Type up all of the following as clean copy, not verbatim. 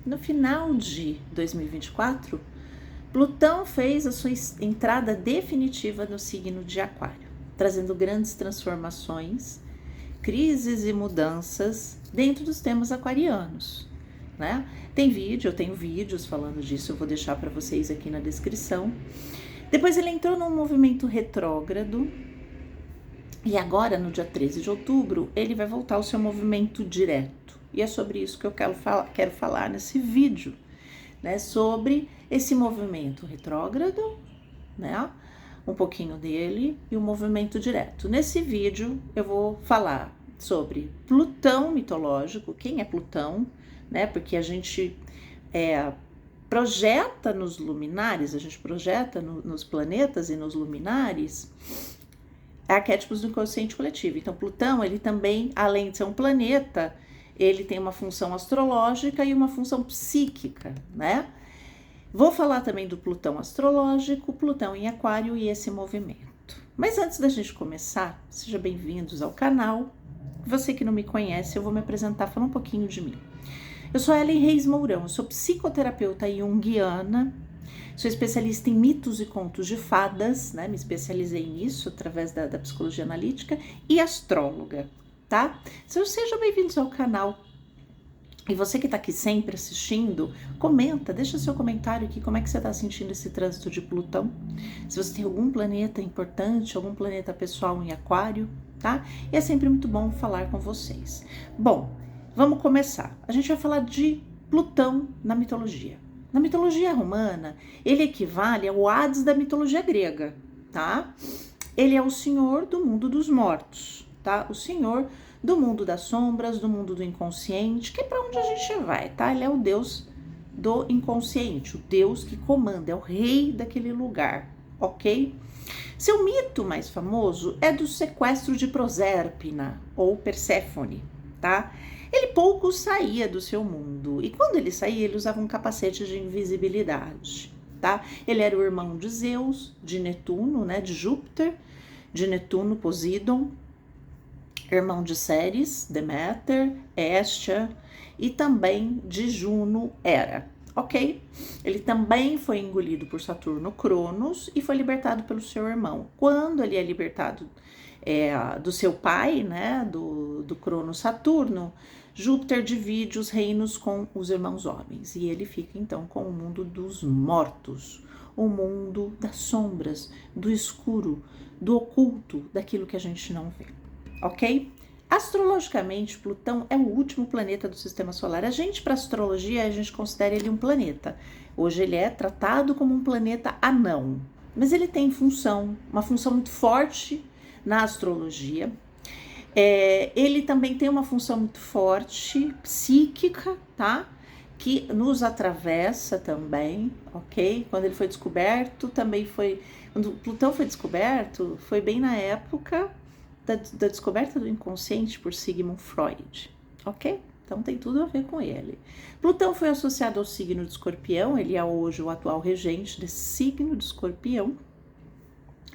no final de 2024, Plutão fez a sua entrada definitiva no signo de Aquário, trazendo grandes transformações, crises e mudanças dentro dos temas aquarianos, né? Eu tenho vídeos falando disso, eu vou deixar para vocês aqui na descrição. Depois ele entrou num movimento retrógrado e agora, no dia 13 de outubro, ele vai voltar ao seu movimento direto. E é sobre isso que eu quero falar nesse vídeo, né? Sobre esse movimento retrógrado, né? Um pouquinho dele e o movimento direto. Nesse vídeo eu vou falar sobre Plutão mitológico, quem é Plutão, né? Porque a gente projeta nos luminares, a gente projeta nos planetas e nos luminares arquétipos do inconsciente coletivo. Então Plutão, ele também, além de ser um planeta, ele tem uma função astrológica e uma função psíquica, né? Vou falar também do Plutão astrológico, Plutão em Aquário e esse movimento. Mas antes da gente começar, sejam bem-vindos ao canal. Você que não me conhece, eu vou me apresentar, falar um pouquinho de mim. Eu sou Ellen Reis Mourão, eu sou psicoterapeuta junguiana, sou especialista em mitos e contos de fadas, né? Me especializei nisso através da psicologia analítica e astróloga, tá? Sejam bem-vindos ao canal. E você que tá aqui sempre assistindo, comenta, deixa seu comentário aqui, como é que você tá sentindo esse trânsito de Plutão. Se você tem algum planeta importante, algum planeta pessoal em Aquário, tá? E é sempre muito bom falar com vocês. Bom, vamos começar. A gente vai falar de Plutão na mitologia. Na mitologia romana, ele equivale ao Hades da mitologia grega, tá? Ele é o senhor do mundo dos mortos, tá? O senhor do mundo das sombras, do mundo do inconsciente, que é para onde a gente vai, tá? Ele é o deus do inconsciente, o deus que comanda, é o rei daquele lugar, ok? Seu mito mais famoso é do sequestro de Prosérpina, ou Perséfone, tá? Ele pouco saía do seu mundo, e quando ele saía, ele usava um capacete de invisibilidade, tá? Ele era o irmão de Zeus, de Netuno, né, de Júpiter, de Netuno, Poseidon, irmão de Ceres, Deméter, Hestia, e também de Juno, Hera, ok? Ele também foi engolido por Saturno, Cronos, e foi libertado pelo seu irmão. Quando ele é libertado do seu pai, né, do Cronos Saturno, Júpiter divide os reinos com os irmãos homens, e ele fica então com o mundo dos mortos, o mundo das sombras, do escuro, do oculto, daquilo que a gente não vê, ok? Astrologicamente, Plutão é o último planeta do sistema solar. A gente, para astrologia, a gente considera ele um planeta. Hoje ele é tratado como um planeta anão, mas ele tem uma função muito forte na astrologia. Ele também tem uma função muito forte, psíquica, tá? Que nos atravessa também, ok? Quando ele foi descoberto, quando Plutão foi descoberto, foi bem na época da descoberta do inconsciente por Sigmund Freud, ok? Então tem tudo a ver com ele. Plutão foi associado ao signo de Escorpião, ele é hoje o atual regente desse signo de Escorpião.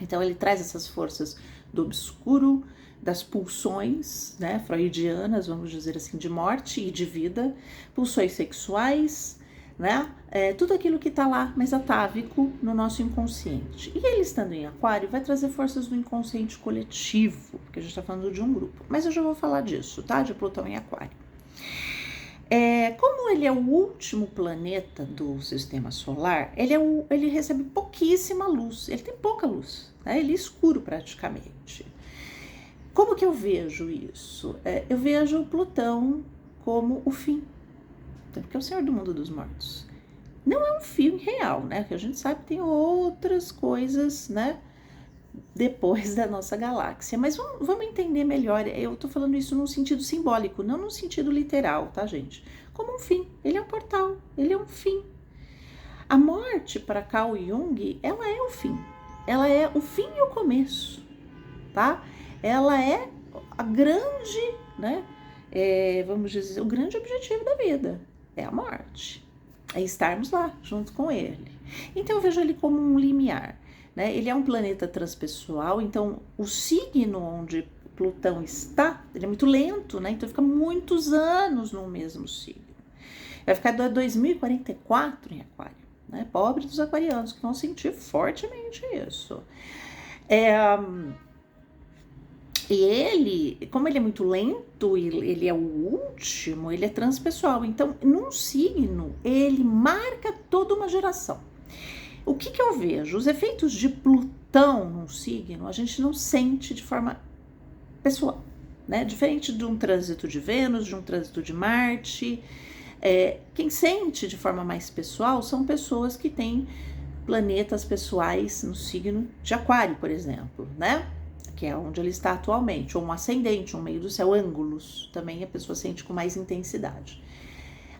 Então ele traz essas forças do obscuro, das pulsões, né, freudianas, vamos dizer assim, de morte e de vida, pulsões sexuais, né, tudo aquilo que está lá, mais atávico no nosso inconsciente. E ele estando em Aquário vai trazer forças do inconsciente coletivo, porque a gente está falando de um grupo, mas eu já vou falar disso, tá, de Plutão em Aquário. Como ele é o último planeta do sistema solar, ele recebe pouquíssima luz, ele tem pouca luz, né, ele é escuro praticamente. Como que eu vejo isso? Eu vejo o Plutão como o fim, porque é o senhor do mundo dos mortos. Não é um fim real, né? Porque a gente sabe que tem outras coisas, né? Depois da nossa galáxia. Mas vamos entender melhor. Eu tô falando isso num sentido simbólico, não num sentido literal, tá, gente? Como um fim. Ele é um portal, ele é um fim. A morte, para Carl Jung, ela é o fim. Ela é o fim e o começo, tá? Ela é a grande, né, vamos dizer, o grande objetivo da vida, é a morte, é estarmos lá, junto com ele. Então eu vejo ele como um limiar, né, ele é um planeta transpessoal, então o signo onde Plutão está, ele é muito lento, né, então fica muitos anos no mesmo signo. vai ficar até 2044 em Aquário, né? Pobre dos aquarianos que vão sentir fortemente isso. E ele, como ele é muito lento, ele é o último, ele é transpessoal. Então, num signo, ele marca toda uma geração. O que eu vejo? Os efeitos de Plutão num signo, a gente não sente de forma pessoal, né? Diferente de um trânsito de Vênus, de um trânsito de Marte. Quem sente de forma mais pessoal são pessoas que têm planetas pessoais no signo de Aquário, por exemplo, né? Que é onde ele está atualmente, ou um ascendente, um meio do céu, ângulos, também a pessoa sente com mais intensidade.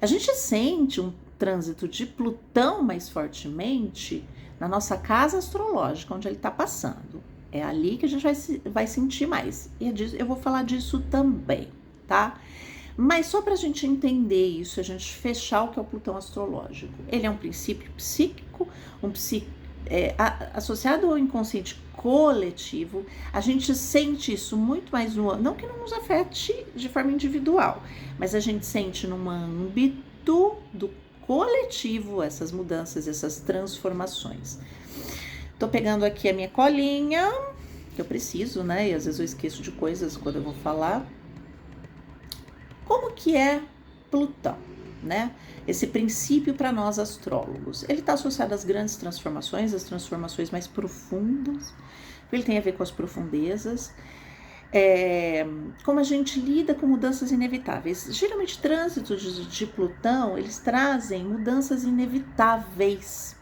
A gente sente um trânsito de Plutão mais fortemente na nossa casa astrológica, onde ele está passando. É ali que a gente vai sentir mais. E eu vou falar disso também, tá? Mas só para a gente entender isso, a gente fechar o que é o Plutão astrológico. Ele é um princípio psíquico, associado ao inconsciente coletivo. A gente sente isso muito mais não que não nos afete de forma individual, mas a gente sente no âmbito do coletivo essas mudanças, essas transformações. Tô pegando aqui a minha colinha, que eu preciso, né? E às vezes eu esqueço de coisas quando eu vou falar. Como que é Plutão, né? Esse princípio para nós astrólogos. Ele está associado às grandes transformações, às transformações mais profundas. Ele tem a ver com as profundezas. Como a gente lida com mudanças inevitáveis. Geralmente, trânsitos de Plutão, eles trazem mudanças inevitáveis.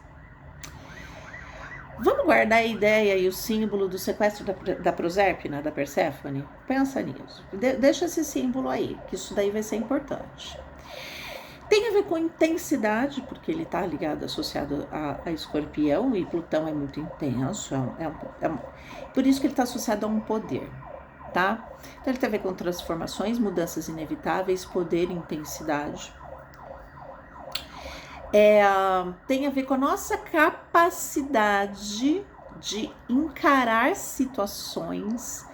Vamos guardar a ideia e o símbolo do sequestro da Proserpina, da Perséfone? Pensa nisso. Deixa esse símbolo aí, que isso daí vai ser importante. Tem a ver com intensidade, porque ele está ligado, associado a Escorpião, e Plutão é muito intenso, por isso que ele está associado a um poder, tá? Então ele tem a ver com transformações, mudanças inevitáveis, poder e intensidade. Tem a ver com a nossa capacidade de encarar situações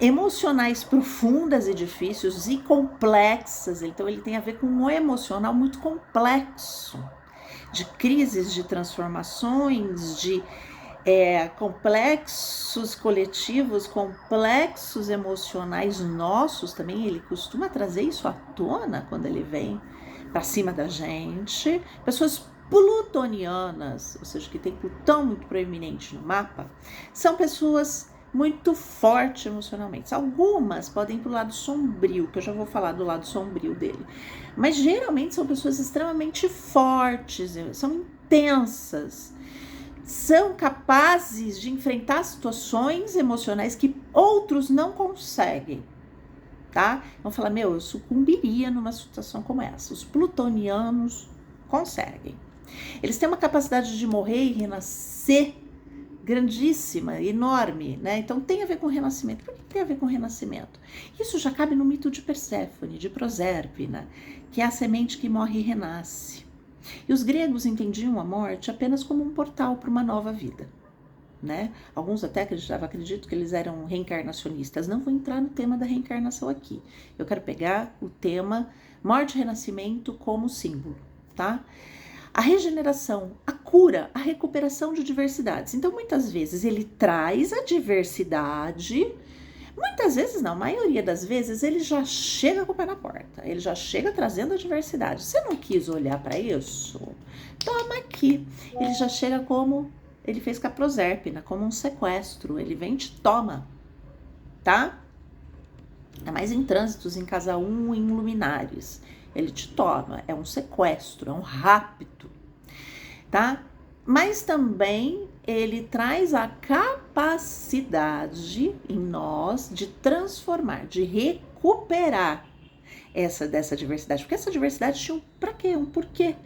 emocionais profundas e difíceis e complexas. Então ele tem a ver com um emocional muito complexo, de crises, de transformações, de complexos coletivos, complexos emocionais nossos também. Ele costuma trazer isso à tona quando ele vem para cima da gente. Pessoas plutonianas, ou seja, que tem Plutão muito proeminente no mapa, são pessoas muito fortes emocionalmente. Algumas podem ir para o lado sombrio, que eu já vou falar do lado sombrio dele, mas geralmente são pessoas extremamente fortes, são intensas, são capazes de enfrentar situações emocionais que outros não conseguem. Tá? Vão falar, eu sucumbiria numa situação como essa. Os plutonianos conseguem. Eles têm uma capacidade de morrer e renascer grandíssima, enorme, né? Então tem a ver com renascimento. Por que tem a ver com renascimento? Isso já cabe no mito de Perséfone, de Proserpina, que é a semente que morre e renasce. E os gregos entendiam a morte apenas como um portal para uma nova vida. Né? Alguns até acredito que eles eram reencarnacionistas. Não vou entrar no tema da reencarnação aqui. Eu quero pegar o tema morte e renascimento como símbolo, tá? A regeneração, a cura, a recuperação de diversidades. Então, muitas vezes ele traz a diversidade, muitas vezes não, a maioria das vezes ele já chega com o pé na porta, ele já chega trazendo a diversidade. Você não quis olhar para isso? Toma aqui. Ele já chega como ele fez com a Proserpina, como um sequestro. Ele vem e te toma, tá? É mais em trânsitos, em casa 1, em luminares. Ele te toma, é um sequestro, é um rapto, tá? Mas também ele traz a capacidade em nós de transformar, de recuperar dessa diversidade. Porque essa diversidade tinha pra quê? Um porquê.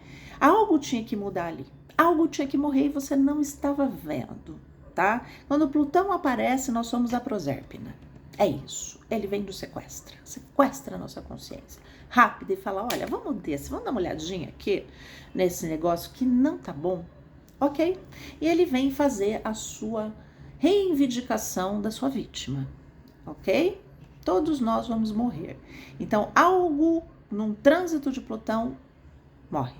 Algo tinha que mudar ali. Algo tinha que morrer e você não estava vendo, tá? Quando Plutão aparece, nós somos a Proserpina. É isso. Ele vem do sequestra a nossa consciência. Rápido e fala, olha, vamos dar uma olhadinha aqui nesse negócio que não tá bom, ok? E ele vem fazer a sua reivindicação da sua vítima, ok? Todos nós vamos morrer. Então, algo num trânsito de Plutão morre.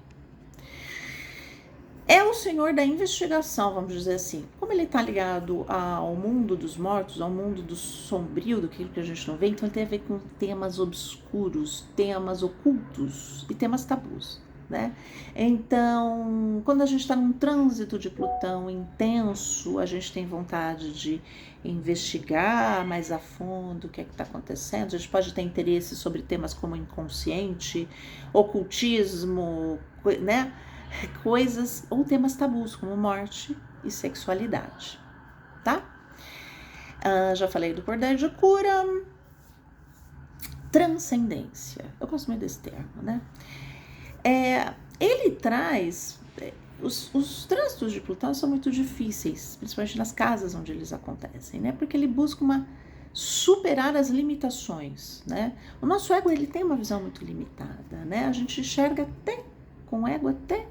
É o senhor da investigação, vamos dizer assim. Como ele está ligado ao mundo dos mortos, ao mundo do sombrio, do que a gente não vê, então ele tem a ver com temas obscuros, temas ocultos e temas tabus, né? Então, quando a gente está num trânsito de Plutão intenso, a gente tem vontade de investigar mais a fundo o que é que está acontecendo. A gente pode ter interesse sobre temas como inconsciente, ocultismo, né? Coisas ou temas tabus como morte e sexualidade, tá? Já falei do poder de cura. Transcendência. Eu gosto muito desse termo, né? Ele traz... Os trânsitos de Plutão são muito difíceis, principalmente nas casas onde eles acontecem, né? Porque ele busca superar as limitações, né? O nosso ego, ele tem uma visão muito limitada, né? A gente enxerga até, com o ego, até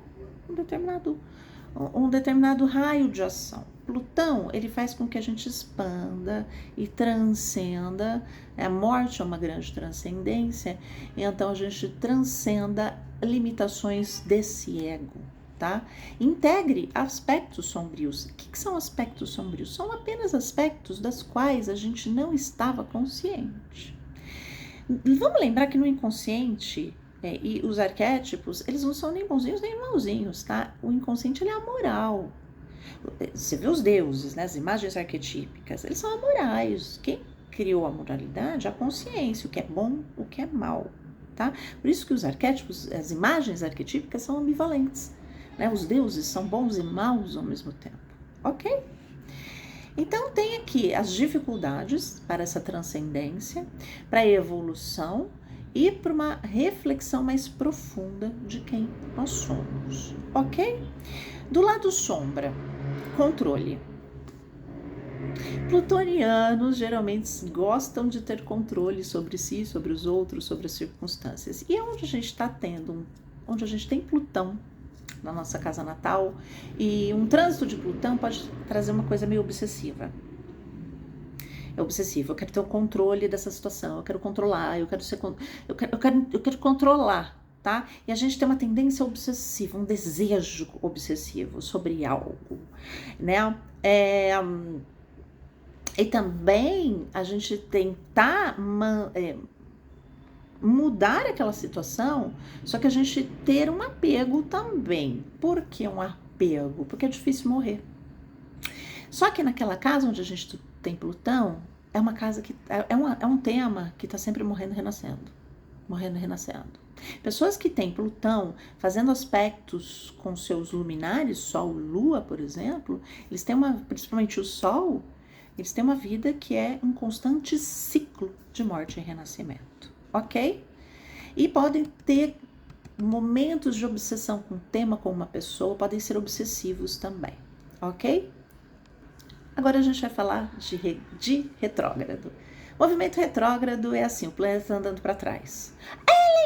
um determinado raio de ação. Plutão, ele faz com que a gente expanda e transcenda. A morte é uma grande transcendência, então a gente transcenda limitações desse ego, tá? Integre aspectos sombrios. O que são aspectos sombrios? São apenas aspectos das quais a gente não estava consciente. Vamos lembrar que no inconsciente... e os arquétipos, eles não são nem bonzinhos nem mauzinhos, tá? O inconsciente, ele é amoral. Você vê os deuses, né? As imagens arquetípicas, eles são amorais. Quem criou a moralidade? A consciência, o que é bom, o que é mal, tá? Por isso que os arquétipos, as imagens arquetípicas são ambivalentes, né? Os deuses são bons e maus ao mesmo tempo, ok? Então tem aqui as dificuldades para essa transcendência, para a evolução, e para uma reflexão mais profunda de quem nós somos, ok? Do lado sombra, controle. Plutonianos geralmente gostam de ter controle sobre si, sobre os outros, sobre as circunstâncias. E é onde a gente está tendo, onde a gente tem Plutão na nossa casa natal, e um trânsito de Plutão pode trazer uma coisa meio obsessiva. É obsessivo, eu quero ter o controle dessa situação, eu quero controlar, eu quero controlar, tá? E a gente tem uma tendência obsessiva, um desejo obsessivo sobre algo, né? E também a gente tentar mudar aquela situação, só que a gente ter um apego também. Por que um apego? Porque é difícil morrer. Só que naquela casa onde a gente tem Plutão, é uma casa que é um tema que está sempre morrendo e renascendo. Morrendo e renascendo. Pessoas que têm Plutão fazendo aspectos com seus luminares, Sol, Lua, por exemplo, eles têm principalmente o Sol, eles têm uma vida que é um constante ciclo de morte e renascimento, ok? E podem ter momentos de obsessão com um tema, com uma pessoa, podem ser obsessivos também, ok? Agora a gente vai falar de retrógrado. Movimento retrógrado é assim, o planeta está andando para trás.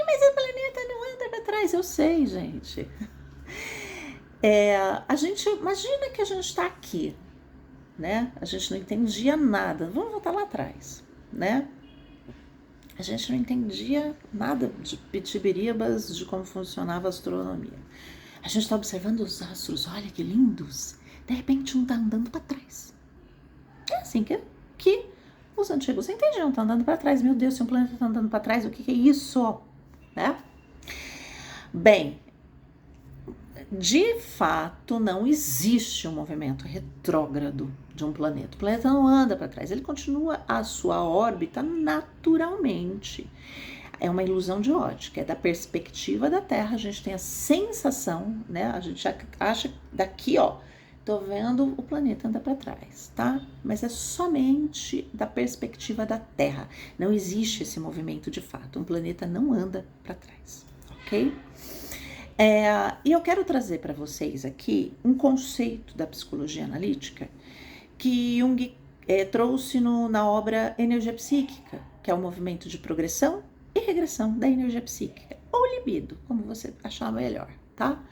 Mas o planeta não anda para trás. Eu sei, gente. A gente imagina que a gente está aqui, né? A gente não entendia nada. Vamos voltar lá atrás, né? A gente não entendia nada de pitibiribas, de como funcionava a astronomia. A gente está observando os astros, olha que lindos. De repente um está andando para trás. É assim que os antigos entendiam, tá andando para trás. Meu Deus, se um planeta tá andando para trás, o que é isso? Né? Bem, de fato não existe um movimento retrógrado de um planeta. O planeta não anda para trás, ele continua a sua órbita naturalmente. É uma ilusão de ótica, é da perspectiva da Terra, a gente tem a sensação, né? A gente acha daqui, ó, tô vendo o planeta andar para trás, tá? Mas é somente da perspectiva da Terra. Não existe esse movimento de fato. Um planeta não anda para trás, ok? E eu quero trazer para vocês aqui um conceito da psicologia analítica que Jung trouxe na obra Energia Psíquica, que é o movimento de progressão e regressão da energia psíquica, ou libido, como você achar melhor, tá?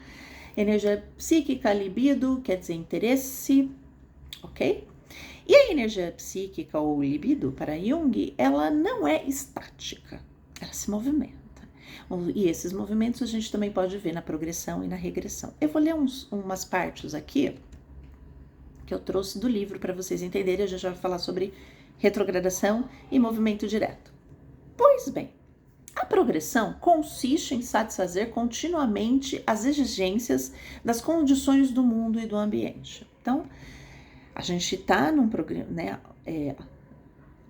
Energia psíquica, libido, quer dizer interesse, ok? E a energia psíquica ou libido, para Jung, ela não é estática, ela se movimenta. E esses movimentos a gente também pode ver na progressão e na regressão. Eu vou ler umas partes aqui que eu trouxe do livro para vocês entenderem. A gente vai falar sobre retrogradação e movimento direto. Pois bem, a progressão consiste em satisfazer continuamente as exigências das condições do mundo e do ambiente. Então, a gente está num programa, né?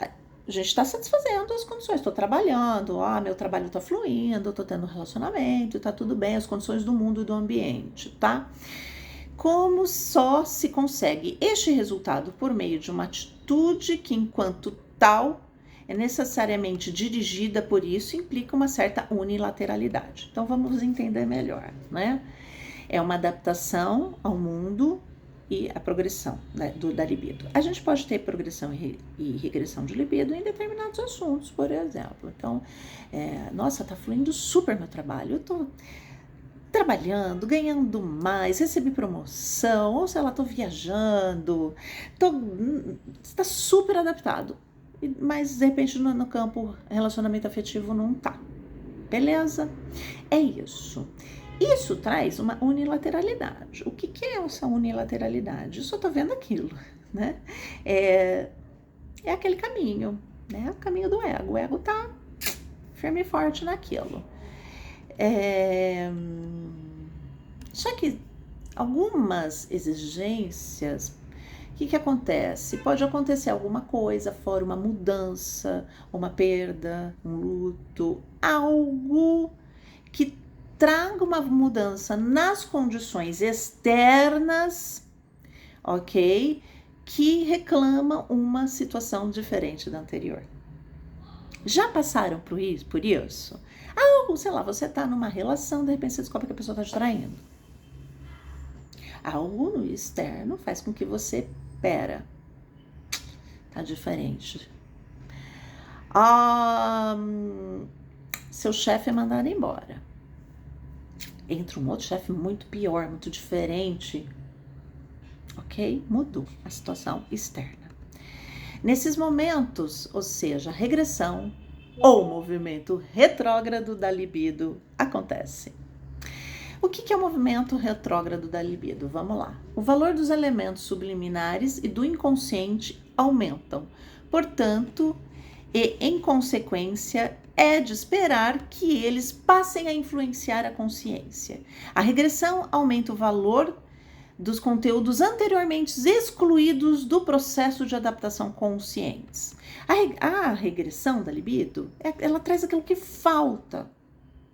A gente está satisfazendo as condições. Estou trabalhando, meu trabalho está fluindo, estou tendo um relacionamento, está tudo bem, as condições do mundo e do ambiente, tá? Como só se consegue este resultado por meio de uma atitude que, enquanto tal, é necessariamente dirigida por isso, implica uma certa unilateralidade. Então, vamos entender melhor, né? É uma adaptação ao mundo e a progressão, né, da libido. A gente pode ter progressão e regressão de libido em determinados assuntos, por exemplo. Então, nossa, tá fluindo super meu trabalho, eu tô trabalhando, ganhando mais, recebi promoção, ou sei lá, tô viajando, tá super adaptado. Mas, de repente, no campo relacionamento afetivo não tá. Beleza? É isso. Isso traz uma unilateralidade. O que é essa unilateralidade? Eu só tô vendo aquilo, né? É aquele caminho, né? O caminho do ego. O ego tá firme e forte naquilo. Só que algumas exigências, o que acontece? Pode acontecer alguma coisa fora, uma mudança, uma perda, um luto, algo que traga uma mudança nas condições externas, ok? Que reclama uma situação diferente da anterior. Já passaram por isso? Sei lá, você tá numa relação, de repente você descobre que a pessoa tá te traindo. Algo no externo faz com que você, tá diferente. Seu chefe é mandado embora. Entra um outro chefe muito pior, muito diferente. Ok? Mudou a situação externa. Nesses momentos, ou seja, regressão ou movimento retrógrado da libido acontece. O que é o movimento retrógrado da libido? Vamos lá. O valor dos elementos subliminares e do inconsciente aumentam. Portanto, e em consequência, é de esperar que eles passem a influenciar a consciência. A regressão aumenta o valor dos conteúdos anteriormente excluídos do processo de adaptação conscientes. A regressão da libido, ela traz aquilo que falta,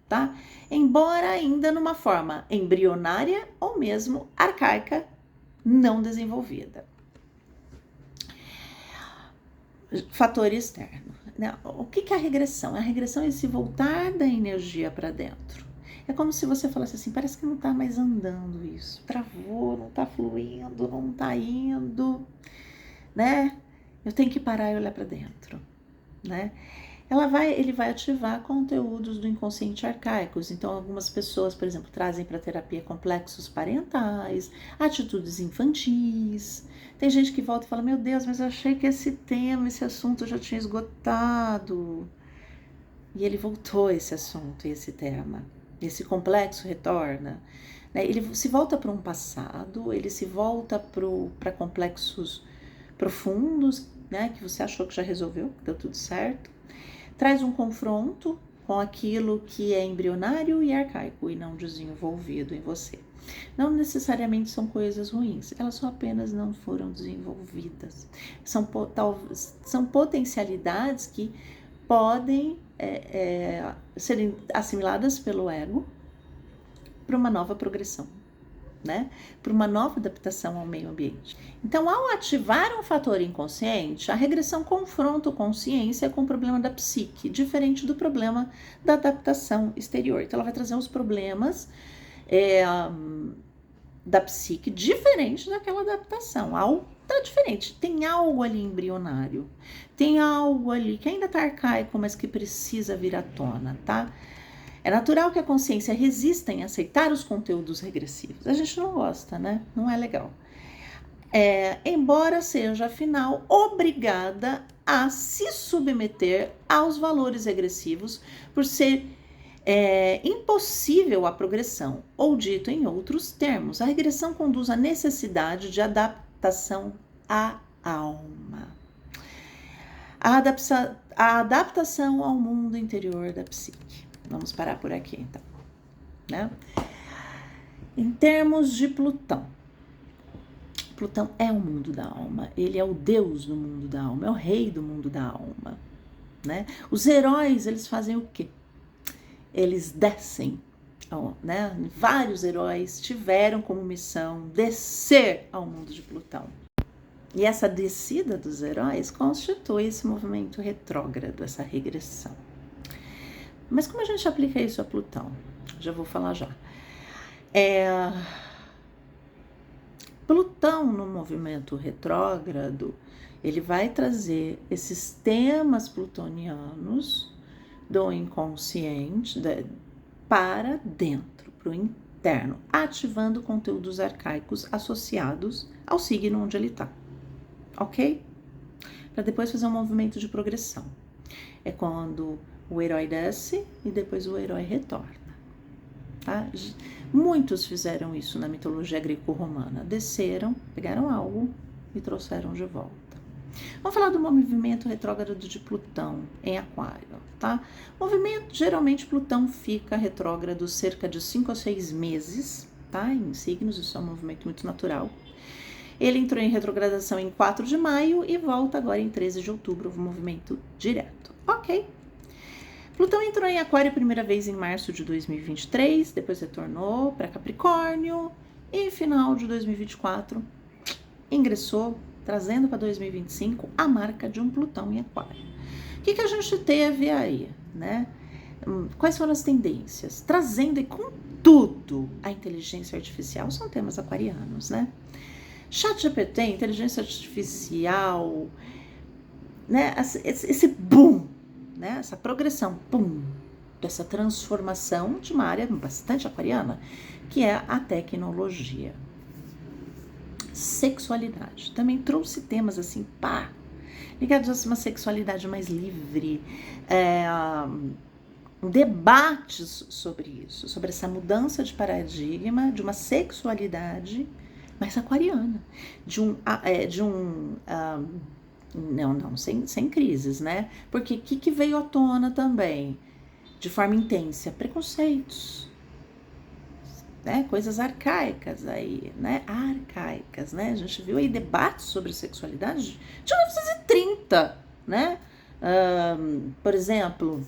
tá? Embora ainda numa forma embrionária ou mesmo arcaica, não desenvolvida. Fator externo. O que é a regressão? A regressão é se voltar da energia para dentro. É como se você falasse assim, parece que não está mais andando isso. Travou, não está fluindo, não está indo, né? Eu tenho que parar e olhar para dentro, né? Ele vai ativar conteúdos do inconsciente arcaicos. Então, algumas pessoas, por exemplo, trazem para terapia complexos parentais, atitudes infantis. Tem gente que volta e fala, meu Deus, mas eu achei que esse tema, esse assunto já tinha esgotado. E ele voltou esse assunto, esse tema. Esse complexo retorna. Né? Ele se volta para um passado, ele se volta para complexos profundos, né? Que você achou que já resolveu, que deu tudo certo. Traz um confronto com aquilo que é embrionário e arcaico e não desenvolvido em você. Não necessariamente são coisas ruins, elas só apenas não foram desenvolvidas. São potencialidades que podem serem assimiladas pelo ego para uma nova progressão, né? Para uma nova adaptação ao meio ambiente. Então, ao ativar um fator inconsciente, a regressão confronta a consciência com o problema da psique, diferente do problema da adaptação exterior. Então, ela vai trazer os problemas da psique diferente daquela adaptação. Algo tá diferente, tem algo ali embrionário, tem algo ali que ainda tá arcaico, mas que precisa vir à tona, tá? É natural que a consciência resista em aceitar os conteúdos regressivos. A gente não gosta, né? Não é legal. Embora seja, afinal, obrigada a se submeter aos valores regressivos por ser É impossível a progressão, ou dito em outros termos, a regressão conduz à necessidade de adaptação à alma. A adaptação ao mundo interior da psique. Vamos parar por aqui, então, né? Em termos de Plutão. Plutão é o mundo da alma, ele é o Deus do mundo da alma, é o rei do mundo da alma, né? Os heróis, eles fazem o quê? Eles descem, né? Vários heróis tiveram como missão descer ao mundo de Plutão. E essa descida dos heróis constitui esse movimento retrógrado, essa regressão. Mas como a gente aplica isso a Plutão? Já vou falar já. Plutão no movimento retrógrado, ele vai trazer esses temas plutonianos do inconsciente para dentro, para o interno, ativando conteúdos arcaicos associados ao signo onde ele está. Ok? Para depois fazer um movimento de progressão. É quando o herói desce e depois o herói retorna. Tá? Muitos fizeram isso na mitologia greco-romana. Desceram, pegaram algo e trouxeram de volta. Vamos falar do movimento retrógrado de Plutão em Aquário, tá? Movimento, geralmente Plutão fica retrógrado cerca de 5 a 6 meses, tá? Em signos, isso é um movimento muito natural. Ele entrou em retrogradação em 4 de maio e volta agora em 13 de outubro, o movimento direto. Ok. Plutão entrou em Aquário a primeira vez em março de 2023, depois retornou para Capricórnio e final de 2024 ingressou, trazendo para 2025 a marca de um Plutão em Aquário. O que a gente teve aí, né? Quais foram as tendências? Trazendo e com tudo a inteligência artificial, são temas aquarianos, né? ChatGPT, inteligência artificial, né? Esse boom, né? Essa progressão, pum, dessa transformação de uma área bastante aquariana, que é a tecnologia. Sexualidade. Também trouxe temas assim, ligados a uma sexualidade mais livre, debates sobre isso, sobre essa mudança de paradigma de uma sexualidade mais aquariana, sem crises, né? Porque o que veio à tona também, de forma intensa? Preconceitos, né? Coisas arcaicas aí, né? Arcaicas, né? A gente viu aí debates sobre sexualidade de 1930, né? Por exemplo,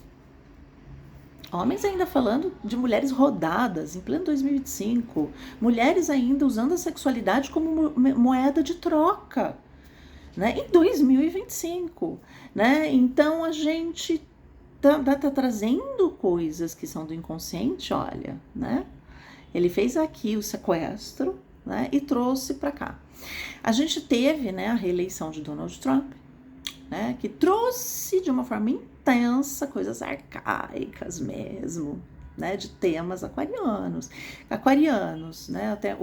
homens ainda falando de mulheres rodadas em pleno 2025, mulheres ainda usando a sexualidade como moeda de troca, né? Em 2025, né? Então a gente tá trazendo coisas que são do inconsciente, olha, né? Ele fez aqui o sequestro, né? E trouxe para cá. A gente teve, né, a reeleição de Donald Trump, né? Que trouxe de uma forma intensa coisas arcaicas mesmo, né? De temas aquarianos, né? Até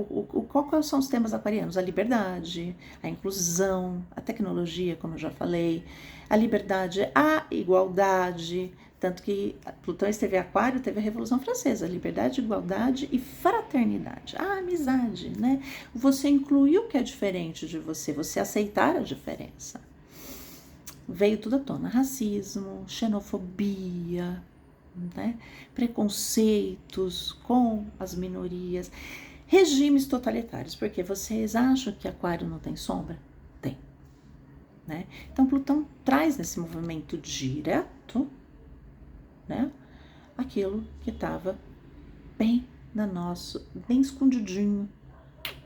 quais são os temas aquarianos? A liberdade, a inclusão, a tecnologia, como eu já falei, a liberdade, a igualdade. Tanto que Plutão esteve em Aquário, teve a Revolução Francesa, liberdade, igualdade e fraternidade. A amizade, né? Você incluir o que é diferente de você, você aceitar a diferença. Veio tudo à tona, racismo, xenofobia, né? Preconceitos com as minorias, regimes totalitários, porque vocês acham que Aquário não tem sombra? Tem, né? Então Plutão traz nesse movimento direto, né, aquilo que estava bem bem escondidinho,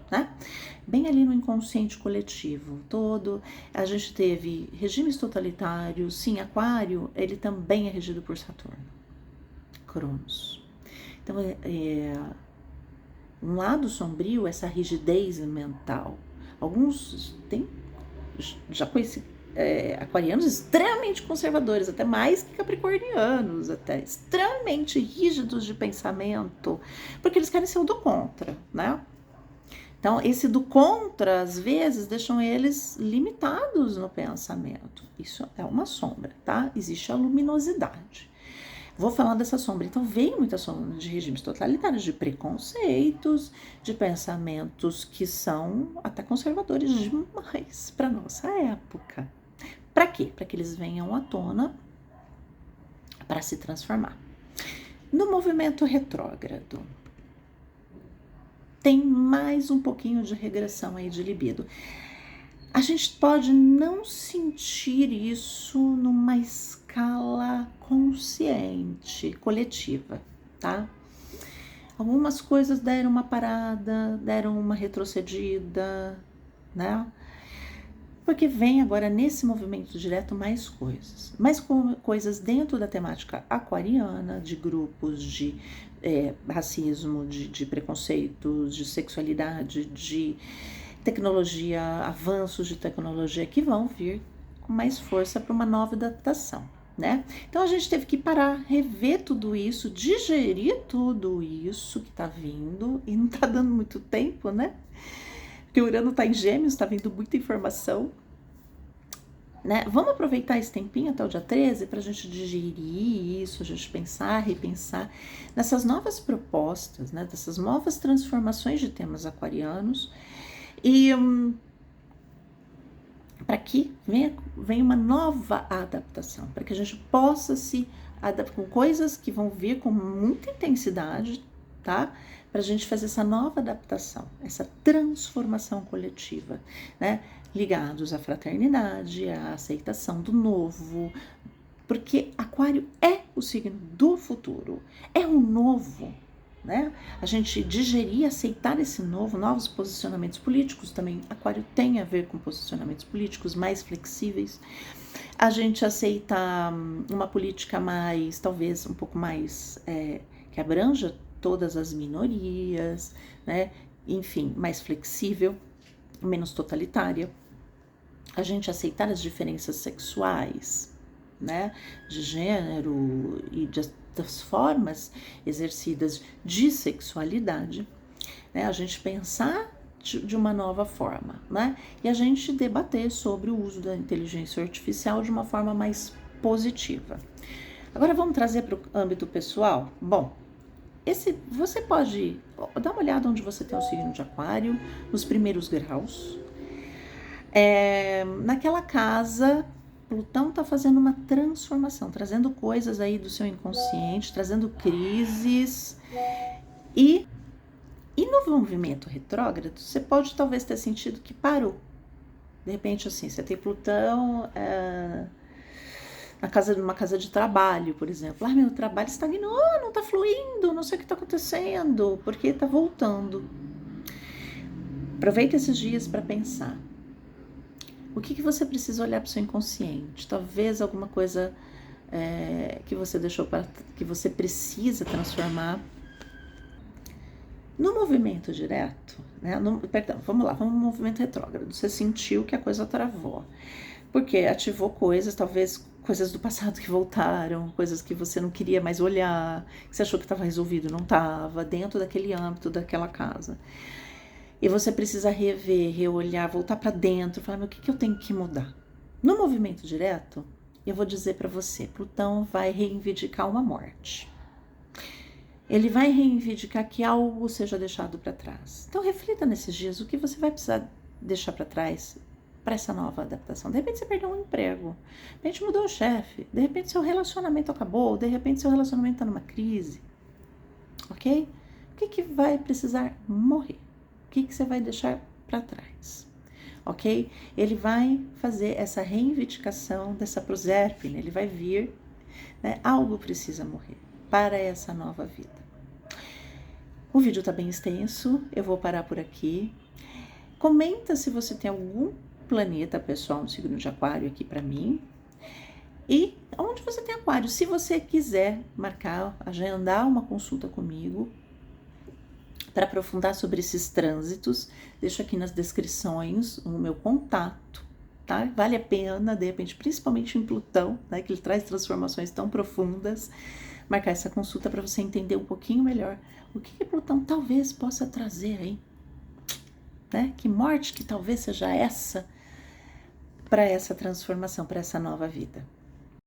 né? Bem ali no inconsciente coletivo todo. A gente teve regimes totalitários. Sim, Aquário, ele também é regido por Saturno, Cronos. Então, um lado sombrio, essa rigidez mental. Alguns já conheci aquarianos extremamente conservadores, até mais que capricornianos, até extremamente rígidos de pensamento, porque eles querem ser o do contra, né? Então, esse do contra, às vezes, deixam eles limitados no pensamento. Isso é uma sombra, tá? Existe a luminosidade. Vou falar dessa sombra. Então, veio muita sombra de regimes totalitários, de preconceitos, de pensamentos que são até conservadores demais para nossa época. Para quê? Para que eles venham à tona para se transformar. No movimento retrógrado, tem mais um pouquinho de regressão aí de libido. A gente pode não sentir isso numa escala consciente, coletiva, tá? Algumas coisas deram uma parada, deram uma retrocedida, né? Porque vem agora nesse movimento direto mais coisas dentro da temática aquariana, de grupos de racismo, de preconceitos, de sexualidade, de tecnologia, avanços de tecnologia que vão vir com mais força para uma nova adaptação, né? Então a gente teve que parar, rever tudo isso, digerir tudo isso que tá vindo e não tá dando muito tempo, né? Porque o Urano tá em Gêmeos, tá vindo muita informação, né? Vamos aproveitar esse tempinho até o dia 13 para a gente digerir isso, a gente pensar, repensar nessas novas propostas, né? Dessas novas transformações de temas aquarianos e para que venha uma nova adaptação, para que a gente possa se adaptar com coisas que vão vir com muita intensidade, tá? Para a gente fazer essa nova adaptação, essa transformação coletiva, né? Ligados à fraternidade, à aceitação do novo, porque Aquário é o signo do futuro, é o novo, né? A gente digerir, aceitar esse novos posicionamentos políticos também. Aquário tem a ver com posicionamentos políticos mais flexíveis. A gente aceita uma política mais, talvez um pouco mais, que abranja todas as minorias, né? Enfim, mais flexível, menos totalitária. A gente aceitar as diferenças sexuais, né? De gênero e das formas exercidas de sexualidade, né? A gente pensar de uma nova forma, né? E a gente debater sobre o uso da inteligência artificial de uma forma mais positiva. Agora vamos trazer para o âmbito pessoal? Bom, você pode dar uma olhada onde você tem o signo de Aquário, nos primeiros graus. Naquela casa, Plutão está fazendo uma transformação, trazendo coisas aí do seu inconsciente, trazendo crises. E no movimento retrógrado, você pode talvez ter sentido que parou. De repente, assim, você tem Plutão numa casa de trabalho, por exemplo. Meu trabalho estagnou, não está fluindo, não sei o que está acontecendo, porque está voltando. Aproveita esses dias para pensar. O que você precisa olhar para o seu inconsciente? Talvez alguma coisa que você deixou que você precisa transformar. No movimento direto, né? Vamos no movimento retrógrado. Você sentiu que a coisa travou, porque ativou coisas, talvez coisas do passado que voltaram, coisas que você não queria mais olhar, que você achou que estava resolvido, não estava, dentro daquele âmbito daquela casa. E você precisa rever, reolhar, voltar para dentro, falar, o que eu tenho que mudar? No movimento direto, eu vou dizer para você, Plutão vai reivindicar uma morte. Ele vai reivindicar que algo seja deixado para trás. Então reflita nesses dias o que você vai precisar deixar para trás para essa nova adaptação. De repente você perdeu um emprego, de repente mudou o chefe, de repente seu relacionamento acabou, de repente seu relacionamento está numa crise, ok? O que vai precisar morrer? O que você vai deixar para trás? Ok? Ele vai fazer essa reivindicação dessa prosérpine, ele vai vir, né? Algo precisa morrer para essa nova vida. O vídeo está bem extenso, eu vou parar por aqui. Comenta se você tem algum planeta pessoal no signo de Aquário aqui para mim. E onde você tem Aquário, se você quiser marcar, agendar uma consulta comigo, para aprofundar sobre esses trânsitos, deixo aqui nas descrições o meu contato, tá? Vale a pena, de repente, principalmente em Plutão, né, que ele traz transformações tão profundas, marcar essa consulta para você entender um pouquinho melhor o que Plutão talvez possa trazer aí, né? Que morte que talvez seja essa para essa transformação, para essa nova vida.